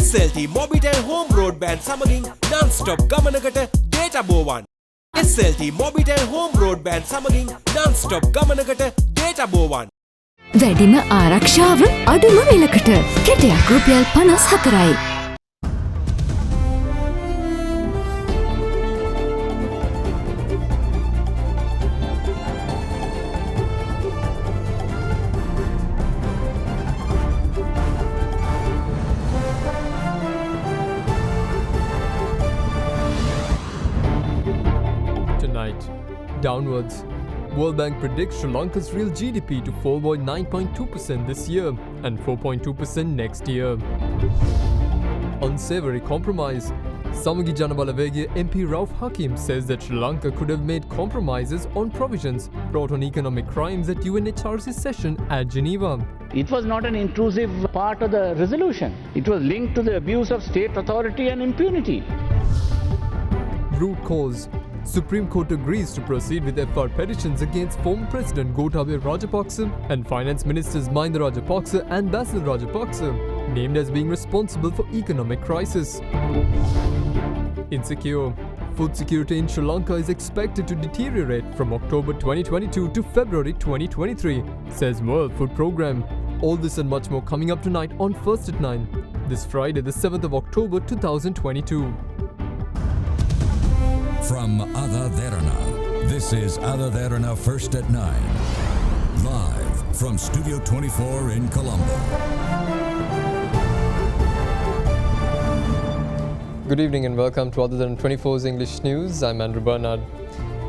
SLT Mobitel Home Broadband සමගින් non-stop ගමනකට data බෝවන්. SLT Mobitel Home Broadband සමගින් non-stop ගමනකට data බෝවන්. වැඩිම ආරක්ෂාව අඩුම වෙලකට කෙටයක් රුපියල් 54යි. Tonight, downwards. World Bank predicts Sri Lanka's real GDP to fall by 9.2% this year and 4.2% next year. Unsavory compromise. Samagi Janabalawegya MP Rauf Hakim says that Sri Lanka could have made compromises on provisions brought on economic crimes at UNHRC session at Geneva. It was not an intrusive part of the resolution. It was linked to the abuse of state authority and impunity. Root cause. Supreme Court agrees to proceed with FR petitions against former President Gotabaya Rajapaksa and Finance Ministers Mahinda Rajapaksa and Basil Rajapaksa, named as being responsible for economic crisis. Insecure. Food security in Sri Lanka is expected to deteriorate from October 2022 to February 2023, says World Food Programme. All this and much more coming up tonight on First at 9, this Friday the 7th of October 2022. From AdaDerana, this is AdaDerana First at 9. Live from Studio 24 in Colombo. Good evening and welcome to AdaDerana 24's English News. I'm Andrew Bernard.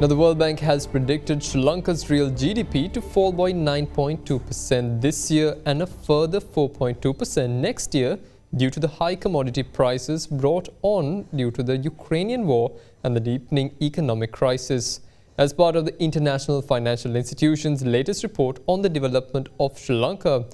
Now, the World Bank has predicted Sri Lanka's real GDP to fall by 9.2% this year and a further 4.2% next year due to the high commodity prices brought on due to the Ukrainian war and the deepening economic crisis. As part of the International Financial Institution's latest report on the development of Sri Lanka,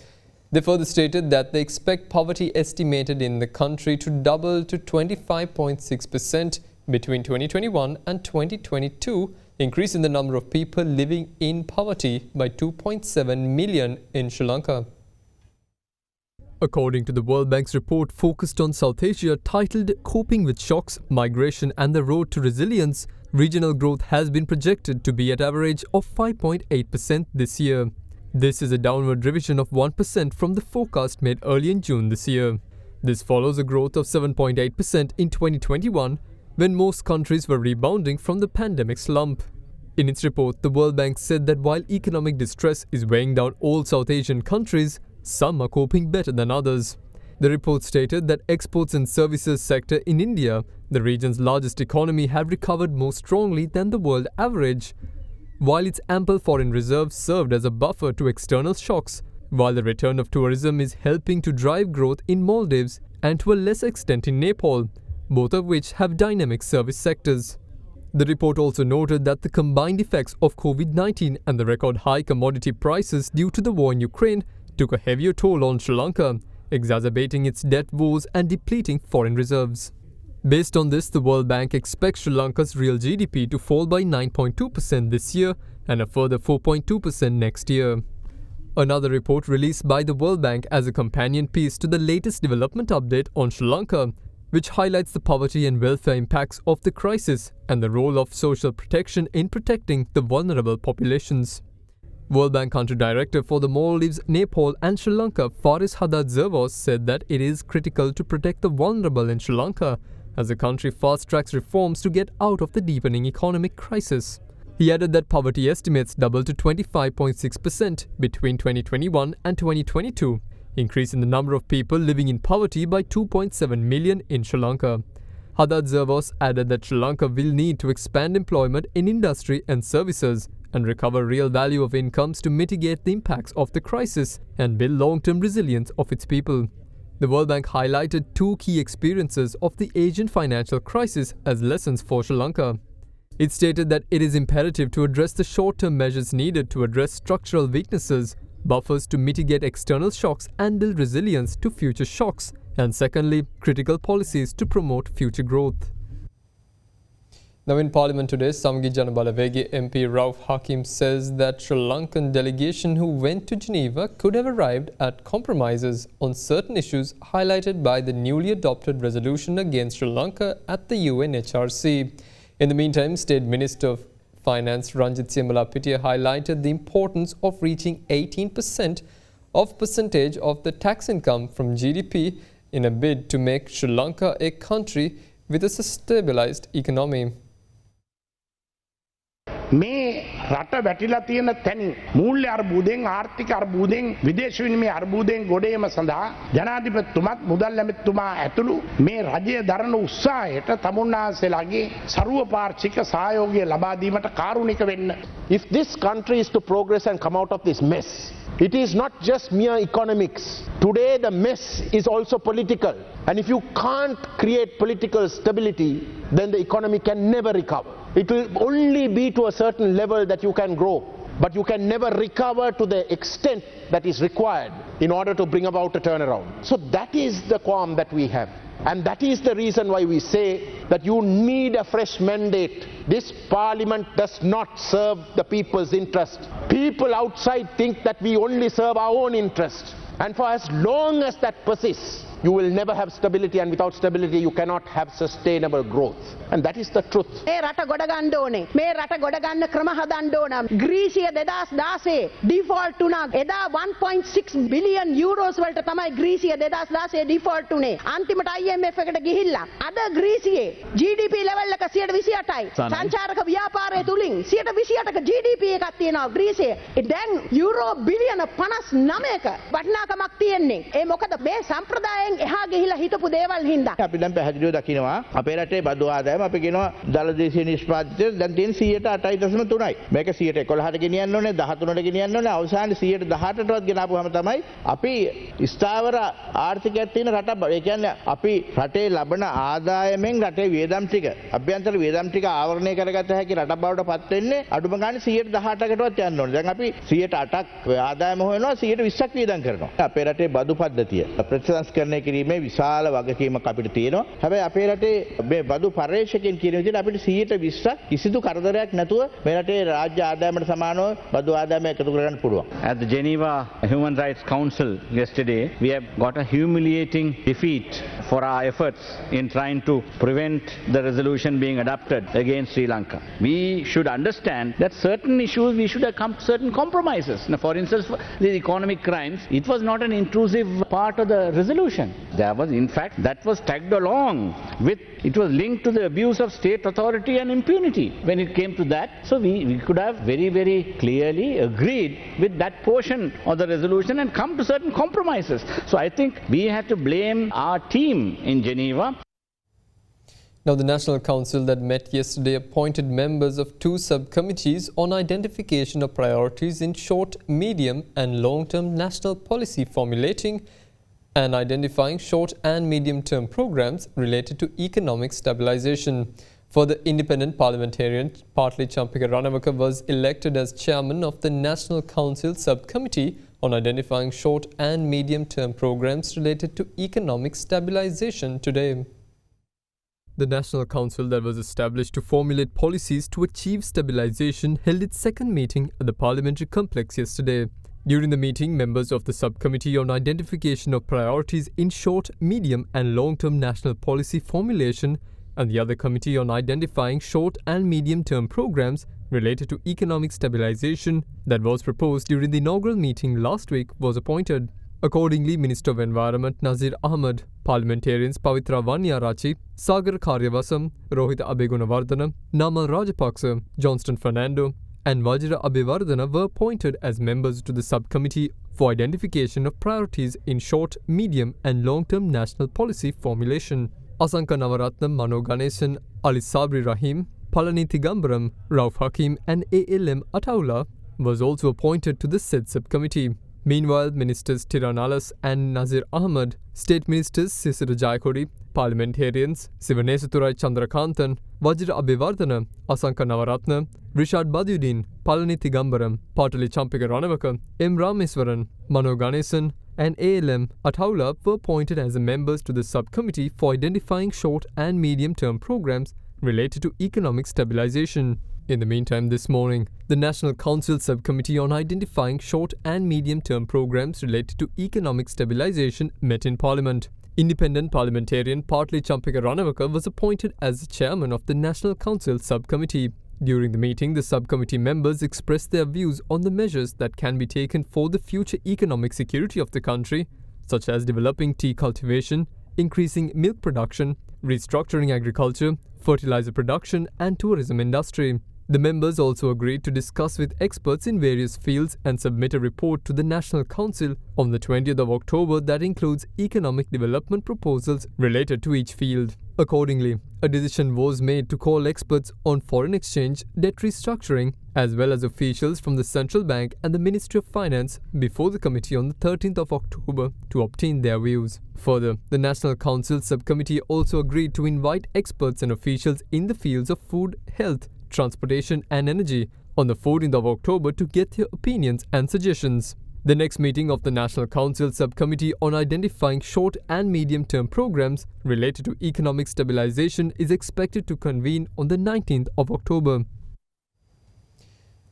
they further stated that they expect poverty estimated in the country to double to 25.6% between 2021 and 2022, increasing the number of people living in poverty by 2.7 million in Sri Lanka. According to the World Bank's report focused on South Asia titled Coping with Shocks, Migration and the Road to Resilience, regional growth has been projected to be at average of 5.8% this year. This is a downward revision of 1% from the forecast made early in June this year. This follows a growth of 7.8% in 2021 when most countries were rebounding from the pandemic slump. In its report, the World Bank said that while economic distress is weighing down all South Asian countries, some are coping better than others. The report stated that exports and services sector in India, the region's largest economy, have recovered more strongly than the world average, while its ample foreign reserves served as a buffer to external shocks, while the return of tourism is helping to drive growth in Maldives and to a lesser extent in Nepal, both of which have dynamic service sectors. The report also noted that the combined effects of COVID-19 and the record high commodity prices due to the war in Ukraine took a heavier toll on Sri Lanka, exacerbating its debt woes and depleting foreign reserves. Based on this, the World Bank expects Sri Lanka's real GDP to fall by 9.2% this year and a further 4.2% next year. Another report released by the World Bank as a companion piece to the latest development update on Sri Lanka, which highlights the poverty and welfare impacts of the crisis and the role of social protection in protecting the vulnerable populations. World Bank Country Director for the Maldives, Nepal and Sri Lanka, Faris Haddad Zervos, said that it is critical to protect the vulnerable in Sri Lanka as the country fast-tracks reforms to get out of the deepening economic crisis. He added that poverty estimates doubled to 25.6% between 2021 and 2022, increasing the number of people living in poverty by 2.7 million in Sri Lanka. Haddad Zervos added that Sri Lanka will need to expand employment in industry and services and recover real value of incomes to mitigate the impacts of the crisis and build long-term resilience of its people. The World Bank highlighted two key experiences of the Asian financial crisis as lessons for Sri Lanka. It stated that it is imperative to address the short-term measures needed to address structural weaknesses, buffers to mitigate external shocks and build resilience to future shocks, and secondly, critical policies to promote future growth. Now in Parliament today, Samgi Janabalawegi MP Rauf Hakim says that Sri Lankan delegation who went to Geneva could have arrived at compromises on certain issues highlighted by the newly adopted resolution against Sri Lanka at the UNHRC. In the meantime, State Minister of Finance Ranjit Siamalapitiya highlighted the importance of reaching 18% of percentage of the tax income from GDP in a bid to make Sri Lanka a country with a stabilized economy. මේ රට වැටිලා තියෙන තැනින් මූල්‍ය අර්බුදයෙන් ආර්ථික අර්බුදයෙන් විදේශ විනිමය අර්බුදයෙන් ගොඩේම සඳහා ජනාධිපතිතුමාත් මුදල් ඇමතිතුමා ඇතුළු මේ රජය දරන උත්සාහයට තමුන්නාන්සේලාගේ ਸਰවපාර්ශ්වික සහයෝගය ලබා දීමට කාරුණික වෙන්න. If this country is to progress and come out of this mess, it is not just mere economics. Today the mess is also political. And if you can't create political stability, then the economy can never recover. It will only be to a certain level that you can grow. But you can never recover to the extent that is required in order to bring about a turnaround. So that is the qualm that we have. And that is the reason why we say that you need a fresh mandate. This parliament does not serve the people's interest. People outside think that we only serve our own interest. And for as long as that persists, you will never have stability, and without stability you cannot have sustainable growth. And that is the truth. මේ රට ගොඩ ගන්න ඕනේ. මේ රට ගොඩ ගන්න ක්‍රම හදන්න ඕන. ග්‍රීසිය 2016 ඩිෆෝල්ට් වුණා. එදා 1.6 බිලියන් යුරෝස් වලට තමයි ග්‍රීසිය 2016 ඩිෆෝල්ට් වුණේ. අන්තිමට IMF එකට ගිහිල්ලා. අද ග්‍රීසියේ GDP level එක 128යි. සංචාරක ව්‍යාපාරය තුලින් 128ක GDP එකක් තියෙනවා ග්‍රීසියේ. දැන් යුරෝ බිලියන 59ක වටිනාකමක් තියෙන්නේ. ඒ මොකද මේ සම්ප්‍රදායෙන් එහා ගිහිලා හිටපු දේවල් හින්දා. අපි දැන් පැහැදිලිව දකිනවා අපේ රටේ බදු ආදායම අපි කියනවා දලදේශීය නිෂ්පාදිතය දැන් තියෙන 8.3යි. මේක 11ට ගෙනියන්න ඕනේ 13ට ගෙනියන්න ඕනේ අවසානයේ 18%ටවත් ගෙනාපුවාම තමයි අපි ස්ථාවර ආර්ථිකයක් තියෙන රටක්. ඒ කියන්නේ අපි රටේ ලබන ආදායමෙන් රටේ වියදම් ටික අභ්‍යන්තර වියදම් ටික ආවරණය කරගත හැකි රටක් බවට පත් වෙන්නේ අඩුම ගානේ 18%කටවත් යන්න ඕනේ. දැන් අපි 8%ක් ආදායම හොයනවා 20%ක් වියදම් කරනවා. අපේ රටේ බදු පද්ධතිය ප්‍රතිසංස්කරණය කිරීමේ විශාල වගකීමක් අපිට තියෙනවා. හැබැයි අපේ රටේ මේ බදු පරිශ්‍රකයන් කියන විදිහට අපිට 120ක් කිසිදු කරදරයක් නැතුව මේ රටේ රාජ්‍ය ආදායමට සමානව බදු ආදායම එකතු කරගන්න පුළුවන්. At the Geneva Human Rights Council yesterday, we have got a humiliating defeat for our efforts in trying to prevent the resolution being adopted against Sri Lanka. We should understand that certain issues we should have come to certain compromises. Now, for instance, for the economic crimes, it was not an intrusive part of the resolution. There was, in fact, that was tagged along with, it was linked to the abuse of state authority and impunity when it came to that. So we could have very, very clearly agreed with that portion of the resolution and come to certain compromises. So I think we had to blame our team in Geneva. Now, the National Council that met yesterday appointed members of two subcommittees on identification of priorities in short, medium and long-term national policy formulating and identifying short and medium-term programs related to economic stabilization. For the independent parliamentarian, Partli Champika Ranawaka was elected as chairman of the National Council Subcommittee on identifying short and medium-term programs related to economic stabilization today. The National Council that was established to formulate policies to achieve stabilization held its second meeting at the Parliamentary Complex yesterday. During the meeting, members of the Subcommittee on Identification of Priorities in Short, Medium and Long-Term National Policy Formulation and the other Committee on Identifying Short and Medium-Term Programs related to Economic Stabilization that was proposed during the inaugural meeting last week was appointed. Accordingly, Minister of Environment Nazir Ahmed, parliamentarians Pavitra Vanyarachi, Sagar Karyavasam, Rohit Abegunawardana, Namal Rajapaksa, Johnston Fernando, and Vajra Abhivardhana were appointed as members to the subcommittee for identification of priorities in short, medium, and long-term national policy formulation. Asanka Navaratnam, Mano Ganesan, Ali Sabri Rahim, Palani Thigambaram, Rauf Hakim, and ALM Ataullah was also appointed to the said subcommittee. Meanwhile, Ministers Tiranalas and Nazir Ahmed, State Ministers Sisira Jayakodi, Parliamentarians Sivanesathurai Chandrakanthan, Vajra Abhivardhana, Asanka Navaratna, Rishad Badiuddin, Palani Thigambaram, Partli Champika Ranawaka, M. Rameswaran, Mano Ganesan, and ALM Ataullah were appointed as the members to the subcommittee for identifying short and medium-term programs related to economic stabilization. In the meantime, this morning, the National Council Subcommittee on Identifying Short and Medium-Term Programs related to economic stabilization met in Parliament. Independent parliamentarian Partli Champika Ranawaka was appointed as the chairman of the National Council Subcommittee. During the meeting, the subcommittee members expressed their views on the measures that can be taken for the future economic security of the country, such as developing tea cultivation, increasing milk production, restructuring agriculture, fertilizer production and tourism industry. The members also agreed to discuss with experts in various fields and submit a report to the National Council on the 20th of October that includes economic development proposals related to each field. Accordingly, a decision was made to call experts on foreign exchange, debt restructuring, as well as officials from the Central Bank and the Ministry of Finance before the committee on the 13th of October to obtain their views. Further, the National Council Subcommittee also agreed to invite experts and officials in the fields of food, health, transportation and energy on the 14th of October to get their opinions and suggestions. The next meeting of the National Council Subcommittee on Identifying Short and Medium-Term Programs related to economic stabilization is expected to convene on the 19th of October.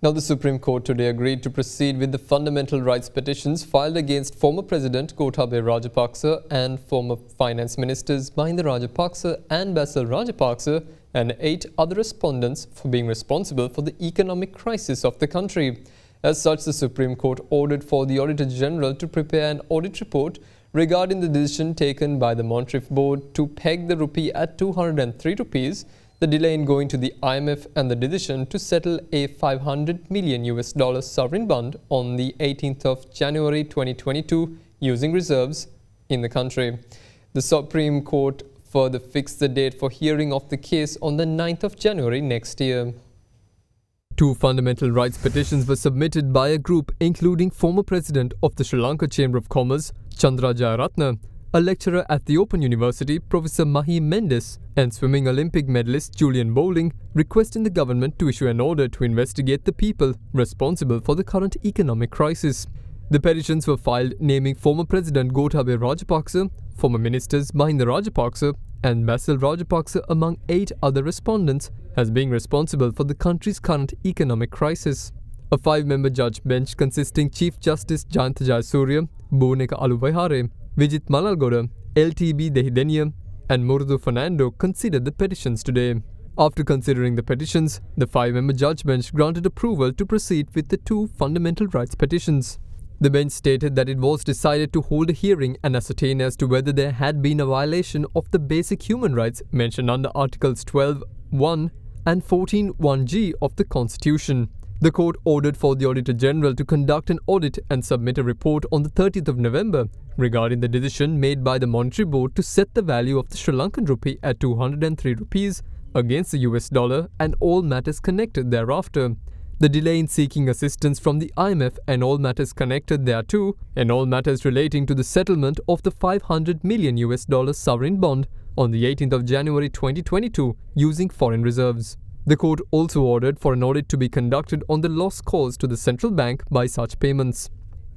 Now, the Supreme Court today agreed to proceed with the fundamental rights petitions filed against former President Gotabaya Rajapaksa and former Finance Ministers Mahinda Rajapaksa and Basil Rajapaksa and 8 other respondents for being responsible for the economic crisis of the country. As such, the Supreme Court ordered for the Auditor General to prepare an audit report regarding the decision taken by the Monetary Board to peg the rupee at 203 rupees, the delay in going to the IMF and the decision to settle a $500 million sovereign bond on the 18th of January 2022 using reserves in the country. The Supreme Court further fixed the date for hearing of the case on the 9th of January next year. 2 fundamental rights petitions were submitted by a group including former President of the Sri Lanka Chamber of Commerce, Chandra Jayaratne, a lecturer at the Open University, Professor Mahi Mendes, and swimming Olympic medalist Julian Bowling, requesting the government to issue an order to investigate the people responsible for the current economic crisis. The petitions were filed naming former President Gotabaya Rajapaksa, former ministers Mahinda Rajapaksa and Basil Rajapaksa among 8 other respondents as being responsible for the country's current economic crisis. A 5-member judge bench consisting Chief Justice Jayantha Jayasuriya, Bhuneka Aluvihare, Vijit Malalgoda, LTB Dehideniya and Murdu Fernando considered the petitions today. After considering the petitions, the 5-member judge bench granted approval to proceed with the 2 fundamental rights petitions. The bench stated that it was decided to hold a hearing and ascertain as to whether there had been a violation of the basic human rights mentioned under Articles 12(1) and 14(1)(g) of the Constitution. The court ordered for the Auditor General to conduct an audit and submit a report on the 30th of November regarding the decision made by the Monetary Board to set the value of the Sri Lankan rupee at 203 rupees against the US dollar and all matters connected thereafter. The delay in seeking assistance from the IMF and all matters connected thereto, and all matters relating to the settlement of the $500 million sovereign bond on the 18th of January 2022 using foreign reserves. The court also ordered for an audit to be conducted on the loss caused to the central bank by such payments.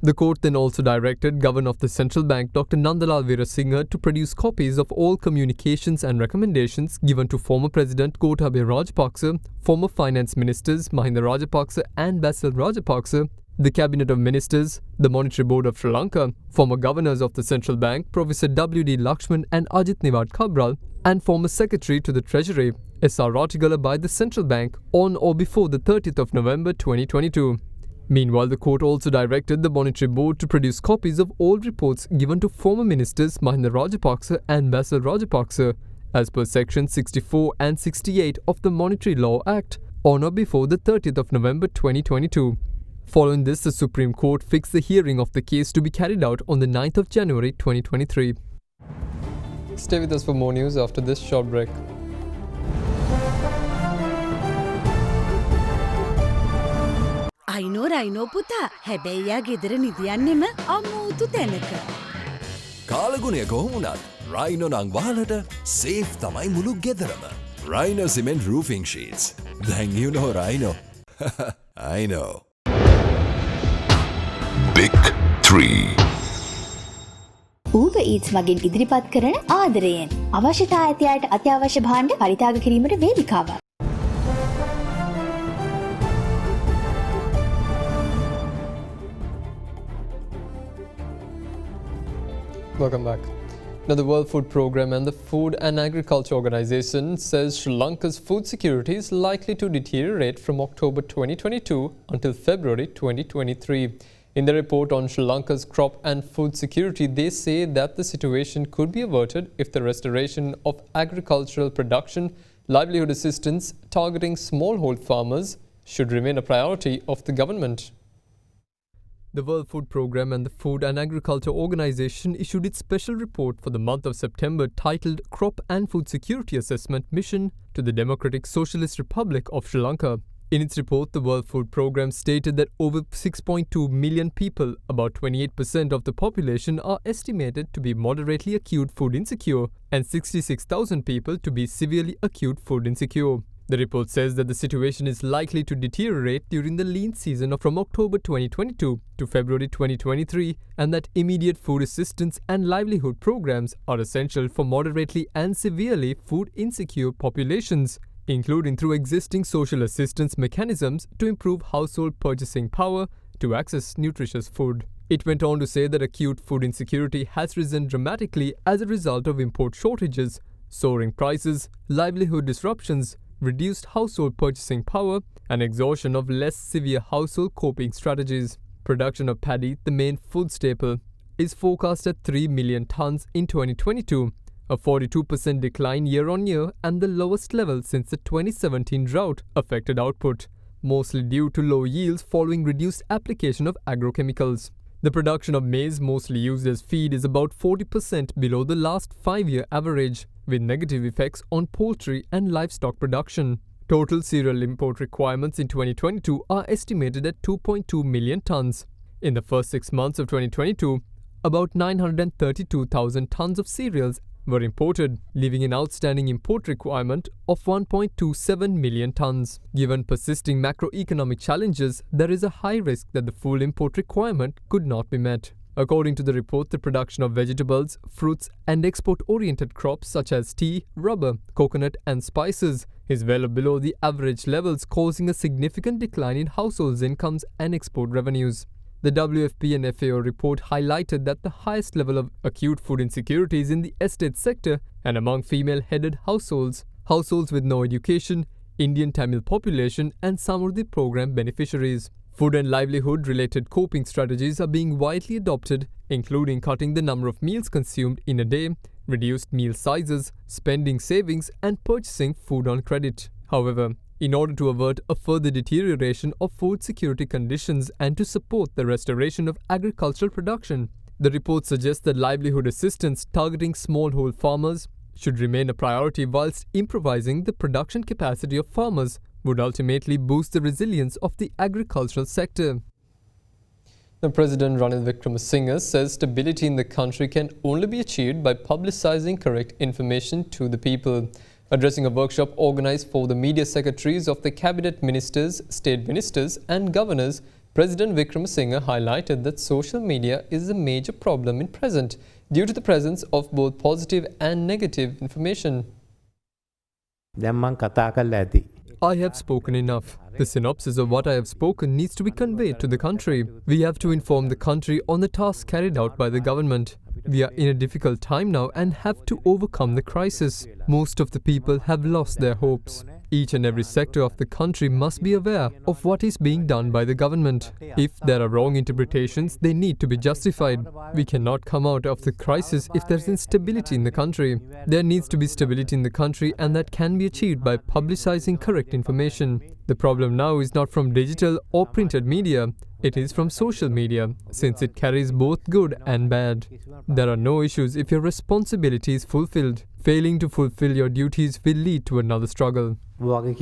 The court then also directed Governor of the Central Bank Dr. Nandalal Veerasinghe to produce copies of all communications and recommendations given to former President Gotabaya Rajapaksa, former Finance Ministers Mahinda Rajapaksa and Basil Rajapaksa, the Cabinet of Ministers, the Monetary Board of Sri Lanka, former Governors of the Central Bank Professor W.D. Lakshman and Ajit Niwad Kabral, and former Secretary to the Treasury S.R. Ratigala by the Central Bank on or before the 30th of November 2022. Meanwhile, the court also directed the Monetary Board to produce copies of all reports given to former ministers Mahinda Rajapaksa and Basil Rajapaksa as per Section 64 and 68 of the Monetary Law Act on or before the 30th of November 2022. Following this, the Supreme Court fixed the hearing of the case to be carried out on the 9th of January 2023. Stay with us for more news after this short break. අයිනෝ පුතා හැබැයි යා ගෙදර නිදියන්නෙම අමුතු තැනක. කාලගුණය කොහොමුණත් Rhino නං වහලට safe තමයි මුළු ගෙදරම. Rhino Cement Roofing Sheets. Then you know Rhino. I know. Big 3. Uber Eats මගින් ඉදිරිපත් කරන ආදරයෙන් අවශ්‍යතා ඇති අයට අත්‍යවශ්‍ය භාණ්ඩ පරිත්‍යාග කිරීමට වේදිකාවක්. Welcome back. Now, the World Food Programme and the Food and Agriculture Organization says Sri Lanka's food security is likely to deteriorate from October 2022 until February 2023. In the report on Sri Lanka's crop and food security, they say that the situation could be averted if the restoration of agricultural production, livelihood assistance targeting smallhold farmers should remain a priority of the government. The World Food Programme and the Food and Agriculture Organization issued its special report for the month of September titled Crop and Food Security Assessment Mission to the Democratic Socialist Republic of Sri Lanka. In its report, the World Food Programme stated that over 6.2 million people, about 28% of the population, are estimated to be moderately acute food insecure and 66,000 people to be severely acute food insecure. The report says that the situation is likely to deteriorate during the lean season from October 2022 to February 2023 and that immediate food assistance and livelihood programs are essential for moderately and severely food insecure populations, including through existing social assistance mechanisms to improve household purchasing power to access nutritious food. It went on to say that acute food insecurity has risen dramatically as a result of import shortages, soaring prices, livelihood disruptions, reduced household purchasing power, and exhaustion of less severe household coping strategies. Production of paddy, the main food staple, is forecast at 3 million tons in 2022, a 42% decline year-on-year and the lowest level since the 2017 drought affected output, mostly due to low yields following reduced application of agrochemicals. The production of maize, mostly used as feed, is about 40% below the last 5-year average, with negative effects on poultry and livestock production. Total cereal import requirements in 2022 are estimated at 2.2 million tons. In the first 6 months of 2022, about 932,000 tons of cereals were imported, leaving an outstanding import requirement of 1.27 million tons. Given persisting macroeconomic challenges, there is a high risk that the full import requirement could not be met. According to the report, the production of vegetables, fruits, and export-oriented crops such as tea, rubber, coconut, and spices is well below the average levels, causing a significant decline in households' incomes and export revenues. The WFP and FAO report highlighted that the highest level of acute food insecurity is in the estate sector and among female-headed households, households with no education, Indian Tamil population, and some of the program beneficiaries. Food and livelihood-related coping strategies are being widely adopted, including cutting the number of meals consumed in a day, reduced meal sizes, spending savings, and purchasing food on credit. However, in order to avert a further deterioration of food security conditions and to support the restoration of agricultural production, the report suggests that livelihood assistance targeting smallhold farmers should remain a priority whilst improvising the production capacity of farmers would ultimately boost the resilience of the agricultural sector. The President Ranil Wickremesinghe says stability in the country can only be achieved by publicizing correct information to the people. Addressing a workshop organized for the media secretaries of the cabinet ministers, state ministers and governors, President Wickremesinghe highlighted that social media is a major problem in present due to the presence of both positive and negative information. I have spoken enough. The synopsis of what I have spoken needs to be conveyed to the country. We have to inform the country on the task carried out by the government. We are in a difficult time now and have to overcome the crisis. Most of the people have lost their hopes. Each and every sector of the country must be aware of what is being done by the government. If there are wrong interpretations, they need to be justified. We cannot come out of the crisis if there is instability in the country. There needs to be stability in the country, and that can be achieved by publicizing correct information. The problem now is not from digital or printed media. It is from social media, since it carries both good and bad. There are no issues if your responsibility is fulfilled. Failing to fulfill your duties will lead to another struggle. Now, the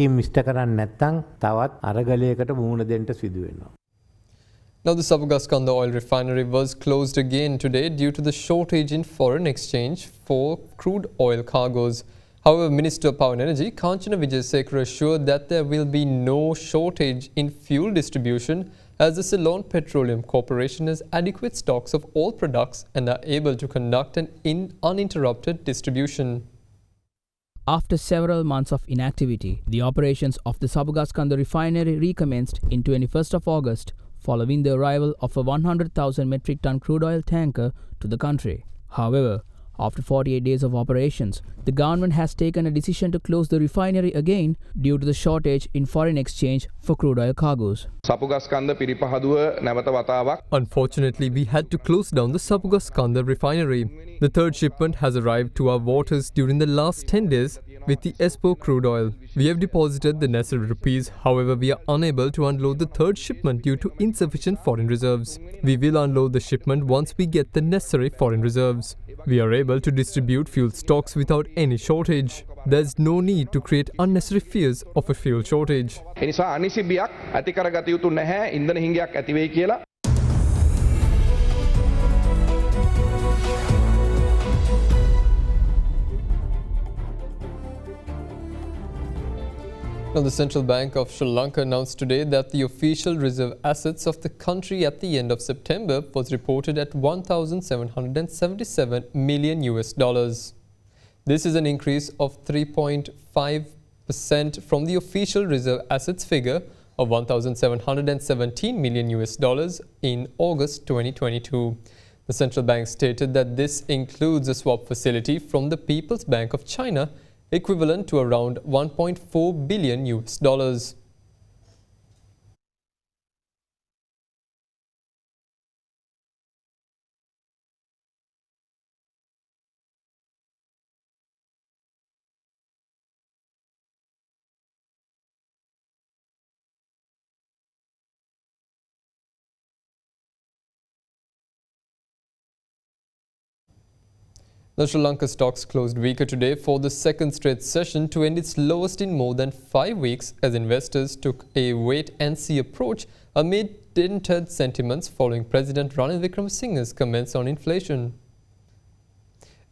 Savagaskanda oil refinery was closed again today due to the shortage in foreign exchange for crude oil cargoes. However, Minister of Power and Energy Kanchana Wijesekara assured that there will be no shortage in fuel distribution as the Ceylon Petroleum Corporation has adequate stocks of all products and are able to conduct an uninterrupted distribution. After several months of inactivity, the operations of the Sabugaskanda refinery recommenced in 21st of August following the arrival of a 100,000 metric ton crude oil tanker to the country. However, after 48 days of operations, the government has taken a decision to close the refinery again due to the shortage in foreign exchange for crude oil cargoes. Unfortunately, we had to close down the Sabugaskanda refinery. The third shipment has arrived to our waters during the last 10 days with the Espoo crude oil. We have deposited the necessary rupees, however we are unable to unload the third shipment due to insufficient foreign reserves. We will unload the shipment once we get the necessary foreign reserves. We are able to distribute fuel stocks without any shortage. There is no need to create unnecessary fears of a fuel shortage. Now, the Central Bank of Sri Lanka announced today that the official reserve assets of the country at the end of September was reported at $1,777 million. This is an increase of 3.5% from the official reserve assets figure of $1,717 million in August 2022. The central bank stated that this includes a swap facility from the People's Bank of China equivalent to around $1.4 billion. The Sri Lanka stocks closed weaker today for the second straight session to end its lowest in more than 5 weeks as investors took a wait-and-see approach amid dented sentiments following President Ranil Wickremesinghe's comments on inflation.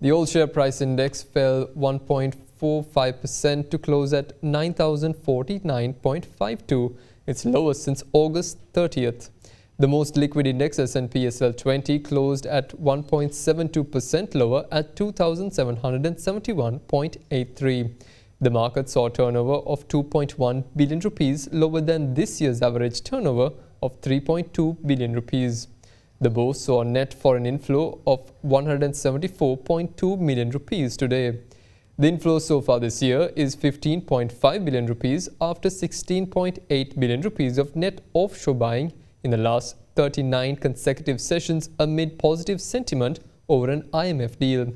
The all-share price index fell 1.45% to close at 9,049.52, its lowest since August 30th. The most liquid index, S&P SL 20, closed at 1.72% lower at 2,771.83. The market saw a turnover of 2.1 billion rupees, lower than this year's average turnover of 3.2 billion rupees. The bourse saw a net foreign inflow of 174.2 million rupees today. The inflow so far this year is 15.5 billion rupees after 16.8 billion rupees of net offshore buying in the last 39 consecutive sessions amid positive sentiment over an IMF deal.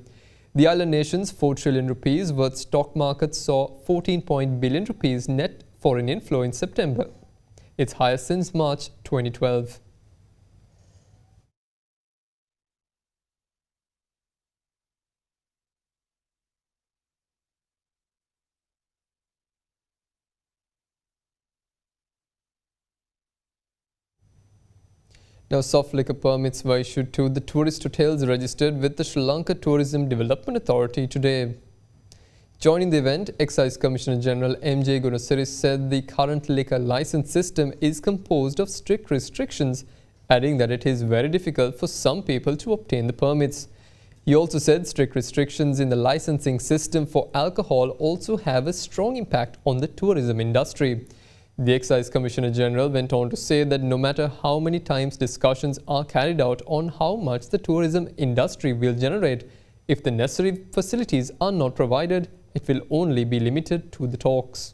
The island nation's 4 trillion rupees worth stock market saw 14 billion rupees net foreign inflow in September, its highest since March 2012. Now, soft liquor permits were issued to the tourist hotels registered with the Sri Lanka Tourism Development Authority today. Joining the event, Excise Commissioner General M.J. Gunasiri said the current liquor license system is composed of strict restrictions, adding that it is very difficult for some people to obtain the permits. He also said strict restrictions in the licensing system for alcohol also have a strong impact on the tourism industry. The Excise Commissioner General went on to say that no matter how many times discussions are carried out on how much the tourism industry will generate, if the necessary facilities are not provided, it will only be limited to the talks.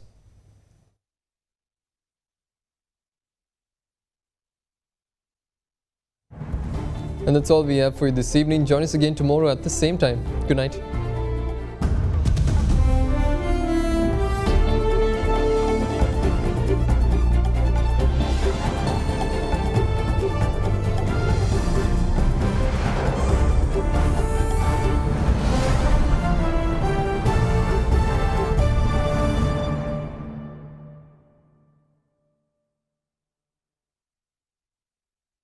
And that's all we have for you this evening. Join us again tomorrow at the same time. Good night.